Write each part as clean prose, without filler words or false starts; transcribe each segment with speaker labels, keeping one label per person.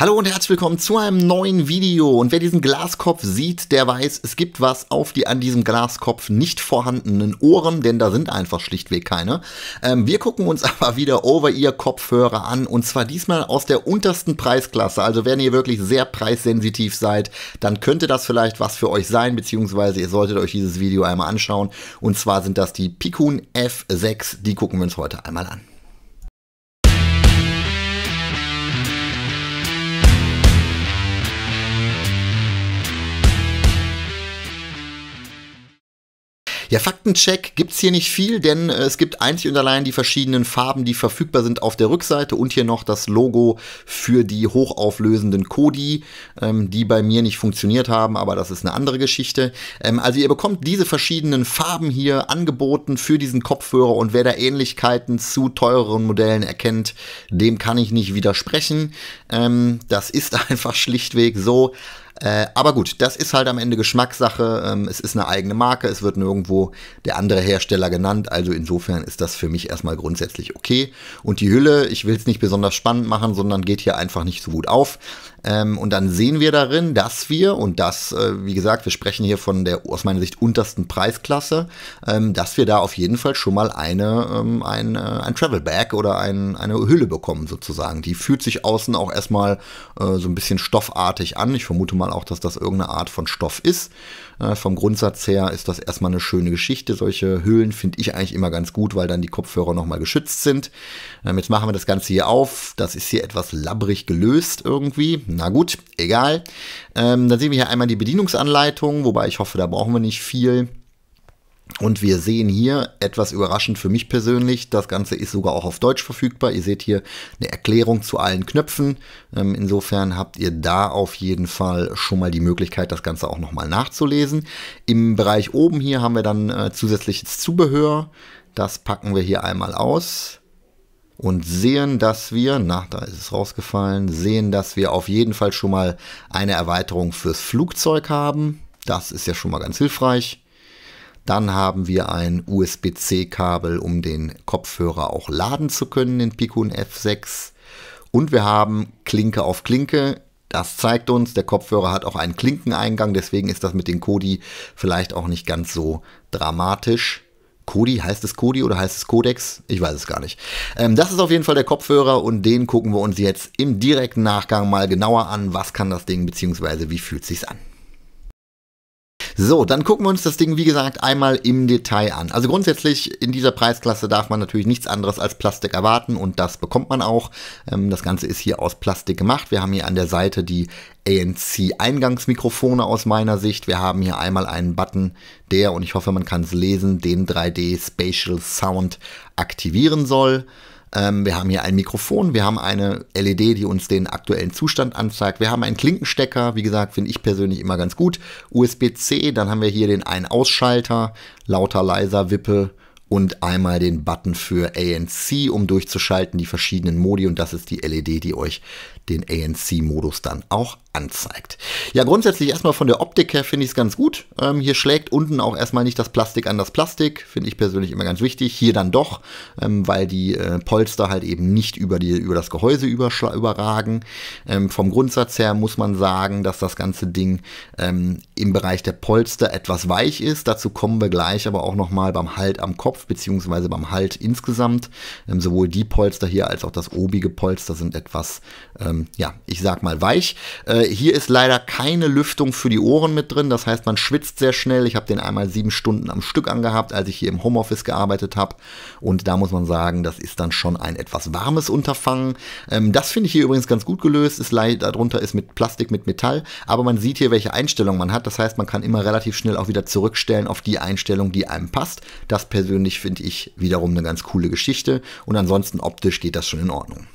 Speaker 1: Hallo und herzlich willkommen zu einem neuen Video. Und wer diesen Glaskopf sieht, der weiß, es gibt was auf die an diesem Glaskopf nicht vorhandenen Ohren, denn da sind einfach schlichtweg keine. Wir gucken uns aber wieder Over-Ear-Kopfhörer an, und zwar diesmal aus der untersten Preisklasse. Also wenn ihr wirklich sehr preissensitiv seid, dann könnte das vielleicht was für euch sein, beziehungsweise ihr solltet euch dieses Video einmal anschauen. Und zwar sind das die Picun F6, die gucken wir uns heute einmal an. Ja, Faktencheck gibt's hier nicht viel, denn es gibt einzig und allein die verschiedenen Farben, die verfügbar sind auf der Rückseite, und hier noch das Logo für die hochauflösenden Kodi, die bei mir nicht funktioniert haben, aber das ist eine andere Geschichte. Also ihr bekommt diese verschiedenen Farben hier angeboten für diesen Kopfhörer, und wer da Ähnlichkeiten zu teureren Modellen erkennt, dem kann ich nicht widersprechen. Das ist einfach schlichtweg so. Aber gut, das ist halt am Ende Geschmackssache. Es ist eine eigene Marke, es wird nirgendwo der andere Hersteller genannt, also insofern ist das für mich erstmal grundsätzlich okay. Und die Hülle, ich will es nicht besonders spannend machen, sondern geht hier einfach nicht so gut auf. Und dann sehen wir darin, dass wir, und das, wie gesagt, wir sprechen hier von der aus meiner Sicht untersten Preisklasse, dass wir da auf jeden Fall schon mal ein Travel Bag oder eine Hülle bekommen sozusagen. Die fühlt sich außen auch erstmal so ein bisschen stoffartig an. Ich vermute mal auch, dass das irgendeine Art von Stoff ist. Vom Grundsatz her ist das erstmal eine schöne Geschichte. Solche Hüllen finde ich eigentlich immer ganz gut, weil dann die Kopfhörer nochmal geschützt sind. Jetzt machen wir das Ganze hier auf. Das ist hier etwas labbrig gelöst irgendwie. Na gut, egal. Dann sehen wir hier einmal die Bedienungsanleitung, wobei ich hoffe, da brauchen wir nicht viel. Und wir sehen hier, etwas überraschend für mich persönlich, das Ganze ist sogar auch auf Deutsch verfügbar. Ihr seht hier eine Erklärung zu allen Knöpfen. Insofern habt ihr da auf jeden Fall schon mal die Möglichkeit, das Ganze auch nochmal nachzulesen. Im Bereich oben hier haben wir dann zusätzliches Zubehör. Das packen wir hier einmal aus. Und sehen, dass wir, da ist es rausgefallen, sehen, dass wir auf jeden Fall schon mal eine Erweiterung fürs Flugzeug haben. Das ist ja schon mal ganz hilfreich. Dann haben wir ein USB-C-Kabel, um den Kopfhörer auch laden zu können, den Picun F6. Und wir haben Klinke auf Klinke. Das zeigt uns, der Kopfhörer hat auch einen Klinkeneingang, deswegen ist das mit den Kodi vielleicht auch nicht ganz so dramatisch. Kodi, heißt es Kodi oder heißt es Codex? Ich weiß es gar nicht. Das ist auf jeden Fall der Kopfhörer, und den gucken wir uns jetzt im direkten Nachgang mal genauer an. Was kann das Ding, beziehungsweise wie fühlt es sich an? So, dann gucken wir uns das Ding, wie gesagt, einmal im Detail an. Also grundsätzlich in dieser Preisklasse darf man natürlich nichts anderes als Plastik erwarten, und das bekommt man auch. Das Ganze ist hier aus Plastik gemacht. Wir haben hier an der Seite die ANC-Eingangsmikrofone aus meiner Sicht. Wir haben hier einmal einen Button, der, und ich hoffe, man kann es lesen, den 3D Spatial Sound aktivieren soll. Wir haben hier ein Mikrofon, wir haben eine LED, die uns den aktuellen Zustand anzeigt. Wir haben einen Klinkenstecker, wie gesagt, finde ich persönlich immer ganz gut. USB-C, dann haben wir hier den Ein-Ausschalter, lauter, leiser, Wippe, und einmal den Button für ANC, um durchzuschalten die verschiedenen Modi, und das ist die LED, die euch den ANC-Modus dann auch anzeigt. Ja, grundsätzlich erstmal von der Optik her finde ich es ganz gut. Hier schlägt unten auch erstmal nicht das Plastik an das Plastik, finde ich persönlich immer ganz wichtig. Hier dann doch, weil die Polster halt eben nicht über das Gehäuse überragen. Vom Grundsatz her muss man sagen, dass das ganze Ding im Bereich der Polster etwas weich ist. Dazu kommen wir gleich aber auch nochmal beim Halt am Kopf, beziehungsweise beim Halt insgesamt. Sowohl die Polster hier als auch das obige Polster sind etwas, ja, ich sag mal weich. Hier ist leider keine Lüftung für die Ohren mit drin, das heißt, man schwitzt sehr schnell. Ich habe den einmal 7 Stunden am Stück angehabt, als ich hier im Homeoffice gearbeitet habe, und da muss man sagen, das ist dann schon ein etwas warmes Unterfangen. Das finde ich hier übrigens ganz gut gelöst. Darunter ist mit Plastik, mit Metall, aber man sieht hier, welche Einstellung man hat. Das heißt, man kann immer relativ schnell auch wieder zurückstellen auf die Einstellung, die einem passt. Das persönlich finde ich wiederum eine ganz coole Geschichte, und ansonsten optisch geht das schon in Ordnung.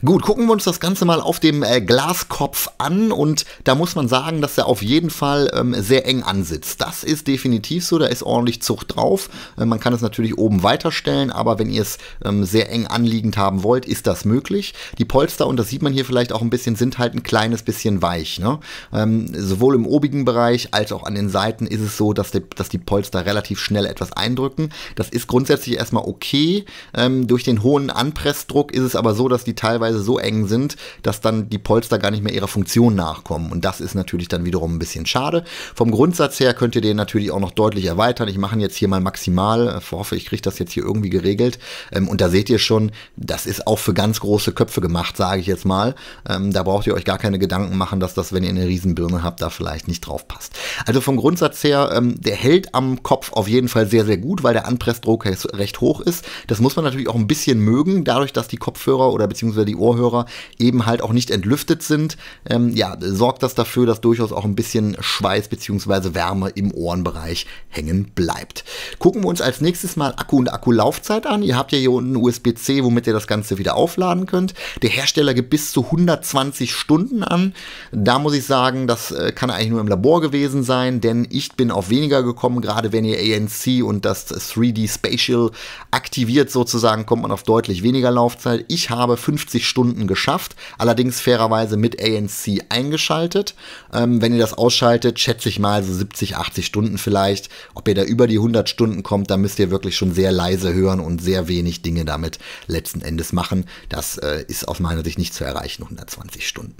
Speaker 1: Gut, gucken wir uns das Ganze mal auf dem Glaskopf an, und da muss man sagen, dass er auf jeden Fall sehr eng ansitzt. Das ist definitiv so, da ist ordentlich Zucht drauf. Man kann es natürlich oben weiterstellen, aber wenn ihr es sehr eng anliegend haben wollt, ist das möglich. Die Polster, und das sieht man hier vielleicht auch ein bisschen, sind halt ein kleines bisschen weich, ne? Sowohl im obigen Bereich als auch an den Seiten ist es so, dass die Polster relativ schnell etwas eindrücken. Das ist grundsätzlich erstmal okay. Durch den hohen Anpressdruck ist es aber so, dass die teilweise teilweise so eng sind, dass dann die Polster gar nicht mehr ihrer Funktion nachkommen. Und das ist natürlich dann wiederum ein bisschen schade. Vom Grundsatz her könnt ihr den natürlich auch noch deutlich erweitern. Ich mache ihn jetzt hier mal maximal. Ich hoffe, ich kriege das jetzt hier irgendwie geregelt. Und da seht ihr schon, das ist auch für ganz große Köpfe gemacht, sage ich jetzt mal. Da braucht ihr euch gar keine Gedanken machen, dass das, wenn ihr eine Riesenbirne habt, da vielleicht nicht drauf passt. Also vom Grundsatz her, der hält am Kopf auf jeden Fall sehr, sehr gut, weil der Anpressdruck recht hoch ist. Das muss man natürlich auch ein bisschen mögen, dadurch, dass die Kopfhörer oder beziehungsweise die Ohrhörer eben halt auch nicht entlüftet sind. Ja, sorgt das dafür, dass durchaus auch ein bisschen Schweiß beziehungsweise Wärme im Ohrenbereich hängen bleibt. Gucken wir uns als nächstes mal Akku und Akkulaufzeit an. Ihr habt ja hier unten USB-C, womit ihr das Ganze wieder aufladen könnt. Der Hersteller gibt bis zu 120 Stunden an. Da muss ich sagen, das kann eigentlich nur im Labor gewesen sein, denn ich bin auf weniger gekommen. Gerade wenn ihr ANC und das 3D Spatial aktiviert sozusagen, kommt man auf deutlich weniger Laufzeit. Ich habe 50 Stunden geschafft, allerdings fairerweise mit ANC eingeschaltet. Wenn ihr das ausschaltet, schätze ich mal so 70, 80 Stunden vielleicht. Ob ihr da über die 100 Stunden kommt, da müsst ihr wirklich schon sehr leise hören und sehr wenig Dinge damit letzten Endes machen. Das ist aus meiner Sicht nicht zu erreichen, 120 Stunden.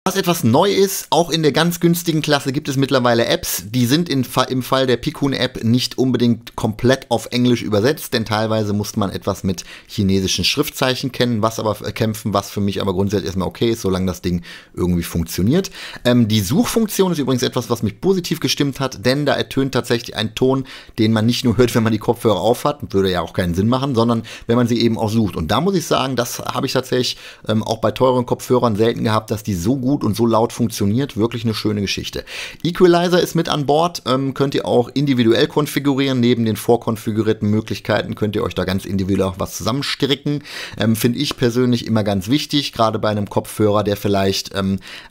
Speaker 1: Was etwas neu ist, auch in der ganz günstigen Klasse gibt es mittlerweile Apps, die sind im Fall der Pikun-App nicht unbedingt komplett auf Englisch übersetzt, denn teilweise muss man etwas mit chinesischen Schriftzeichen kämpfen, was für mich aber grundsätzlich erstmal okay ist, solange das Ding irgendwie funktioniert. Die Suchfunktion ist übrigens etwas, was mich positiv gestimmt hat, denn da ertönt tatsächlich ein Ton, den man nicht nur hört, wenn man die Kopfhörer aufhat, würde ja auch keinen Sinn machen, sondern wenn man sie eben auch sucht. Und da muss ich sagen, das habe ich tatsächlich auch bei teuren Kopfhörern selten gehabt, dass die so gut und so laut funktioniert. Wirklich eine schöne Geschichte. Equalizer ist mit an Bord, könnt ihr auch individuell konfigurieren. Neben den vorkonfigurierten Möglichkeiten könnt ihr euch da ganz individuell auch was zusammenstricken. Finde ich persönlich immer ganz wichtig, gerade bei einem Kopfhörer, der vielleicht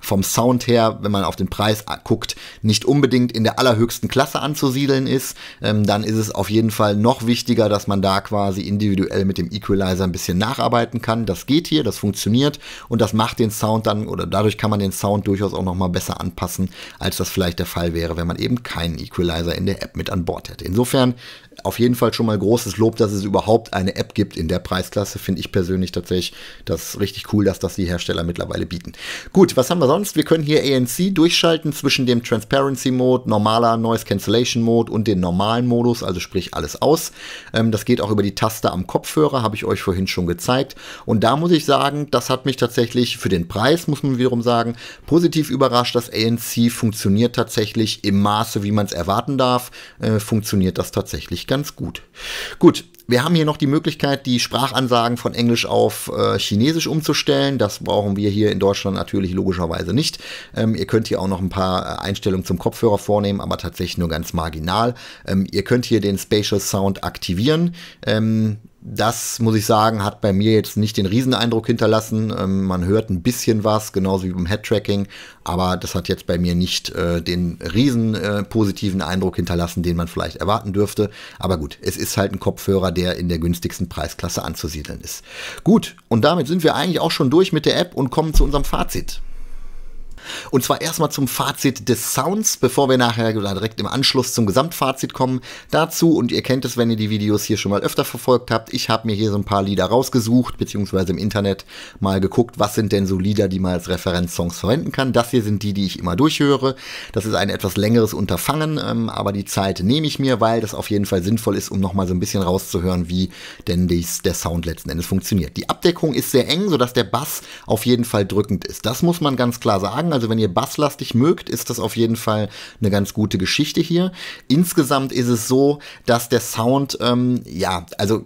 Speaker 1: vom Sound her, wenn man auf den Preis guckt, nicht unbedingt in der allerhöchsten Klasse anzusiedeln ist. Dann ist es auf jeden Fall noch wichtiger, dass man da quasi individuell mit dem Equalizer ein bisschen nacharbeiten kann. Das geht hier, das funktioniert und das macht den Sound dann, oder dadurch kann man den Sound durchaus auch noch mal besser anpassen, als das vielleicht der Fall wäre, wenn man eben keinen Equalizer in der App mit an Bord hätte. Insofern auf jeden Fall schon mal großes Lob, dass es überhaupt eine App gibt in der Preisklasse. Finde ich persönlich tatsächlich das richtig cool, dass das die Hersteller mittlerweile bieten. Gut, was haben wir sonst? Wir können hier ANC durchschalten zwischen dem Transparency Mode, normaler Noise Cancellation Mode und den normalen Modus, also sprich alles aus. Das geht auch über die Taste am Kopfhörer, habe ich euch vorhin schon gezeigt. Und da muss ich sagen, das hat mich tatsächlich für den Preis, muss man wiederum sagen, positiv überrascht. Das ANC funktioniert tatsächlich im Maße, wie man es erwarten darf, funktioniert das tatsächlich ganz gut. Gut, wir haben hier noch die Möglichkeit, die Sprachansagen von Englisch auf Chinesisch umzustellen. Das brauchen wir hier in Deutschland natürlich logischerweise nicht. Ihr könnt hier auch noch ein paar Einstellungen zum Kopfhörer vornehmen, aber tatsächlich nur ganz marginal. Ihr könnt hier den Spatial Sound aktivieren. Das, muss ich sagen, hat bei mir jetzt nicht den Rieseneindruck hinterlassen. Man hört ein bisschen was, genauso wie beim Head-Tracking, aber das hat jetzt bei mir nicht den riesen positiven Eindruck hinterlassen, den man vielleicht erwarten dürfte. Aber gut, es ist halt ein Kopfhörer, der in der günstigsten Preisklasse anzusiedeln ist. Gut, und damit sind wir eigentlich auch schon durch mit der App und kommen zu unserem Fazit. Und zwar erstmal zum Fazit des Sounds, bevor wir nachher direkt im Anschluss zum Gesamtfazit kommen. Dazu, und ihr kennt es, wenn ihr die Videos hier schon mal öfter verfolgt habt, ich habe mir hier so ein paar Lieder rausgesucht, beziehungsweise im Internet mal geguckt, was sind denn so Lieder, die man als Referenzsongs verwenden kann. Das hier sind die, die ich immer durchhöre. Das ist ein etwas längeres Unterfangen, aber die Zeit nehme ich mir, weil das auf jeden Fall sinnvoll ist, um nochmal so ein bisschen rauszuhören, wie denn der Sound letzten Endes funktioniert. Die Abdeckung ist sehr eng, sodass der Bass auf jeden Fall drückend ist. Das muss man ganz klar sagen. Also wenn ihr basslastig mögt, ist das auf jeden Fall eine ganz gute Geschichte hier. Insgesamt ist es so, dass der Sound, also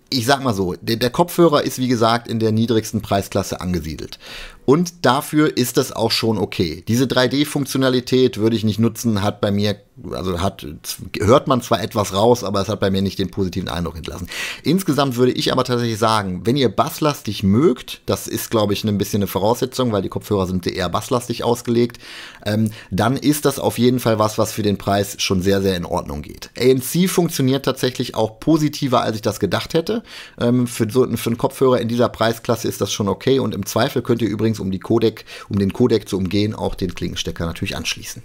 Speaker 1: ich sag mal so, der Kopfhörer ist wie gesagt in der niedrigsten Preisklasse angesiedelt. Und dafür ist das auch schon okay. Diese 3D-Funktionalität würde ich nicht nutzen, hat bei mir, hört man zwar etwas raus, aber es hat bei mir nicht den positiven Eindruck hinterlassen. Insgesamt würde ich aber tatsächlich sagen, wenn ihr basslastig mögt, das ist, glaube ich, ein bisschen eine Voraussetzung, weil die Kopfhörer sind eher basslastig ausgelegt, dann ist das auf jeden Fall was für den Preis schon sehr, sehr in Ordnung geht. ANC funktioniert tatsächlich auch positiver, als ich das gedacht hätte. Für einen Kopfhörer in dieser Preisklasse ist das schon okay und im Zweifel könnt ihr übrigens, um den Codec zu umgehen, auch den Klinkenstecker natürlich anschließen.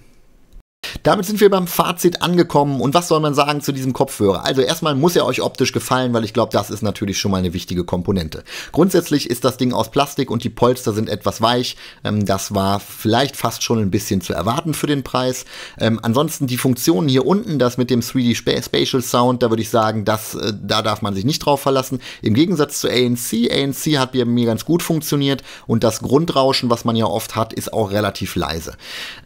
Speaker 1: Damit sind wir beim Fazit angekommen und was soll man sagen zu diesem Kopfhörer? Also erstmal muss er euch optisch gefallen, weil ich glaube, das ist natürlich schon mal eine wichtige Komponente. Grundsätzlich ist das Ding aus Plastik und die Polster sind etwas weich. Das war vielleicht fast schon ein bisschen zu erwarten für den Preis. Ansonsten die Funktionen hier unten, das mit dem 3D Spatial Sound, da würde ich sagen, da darf man sich nicht drauf verlassen. Im Gegensatz zu ANC. ANC hat bei mir ganz gut funktioniert und das Grundrauschen, was man ja oft hat, ist auch relativ leise.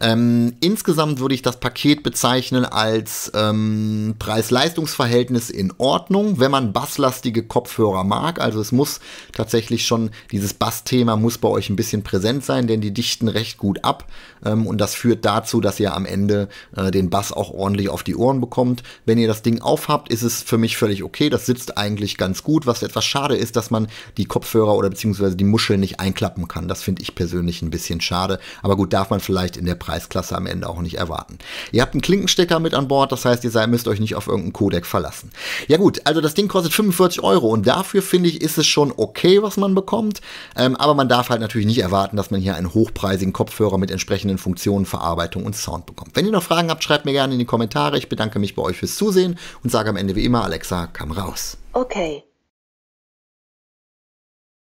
Speaker 1: Insgesamt würde ich das Paket bezeichnen als Preis-Leistungs-Verhältnis in Ordnung, wenn man basslastige Kopfhörer mag. Also es muss tatsächlich schon, dieses Bass-Thema muss bei euch ein bisschen präsent sein, denn die dichten recht gut ab und das führt dazu, dass ihr am Ende den Bass auch ordentlich auf die Ohren bekommt. Wenn ihr das Ding aufhabt, ist es für mich völlig okay. Das sitzt eigentlich ganz gut. Was etwas schade ist, dass man die Kopfhörer oder beziehungsweise die Muscheln nicht einklappen kann. Das finde ich persönlich ein bisschen schade. Aber gut, darf man vielleicht in der Preisklasse am Ende auch nicht erwarten. Ihr habt einen Klinkenstecker mit an Bord, das heißt, ihr müsst euch nicht auf irgendeinen Codec verlassen. Ja gut, also das Ding kostet 45 € und dafür finde ich, ist es schon okay, was man bekommt. Aber man darf halt natürlich nicht erwarten, dass man hier einen hochpreisigen Kopfhörer mit entsprechenden Funktionen, Verarbeitung und Sound bekommt. Wenn ihr noch Fragen habt, schreibt mir gerne in die Kommentare. Ich bedanke mich bei euch fürs Zusehen und sage am Ende wie immer, Alexa, komm raus.
Speaker 2: Okay.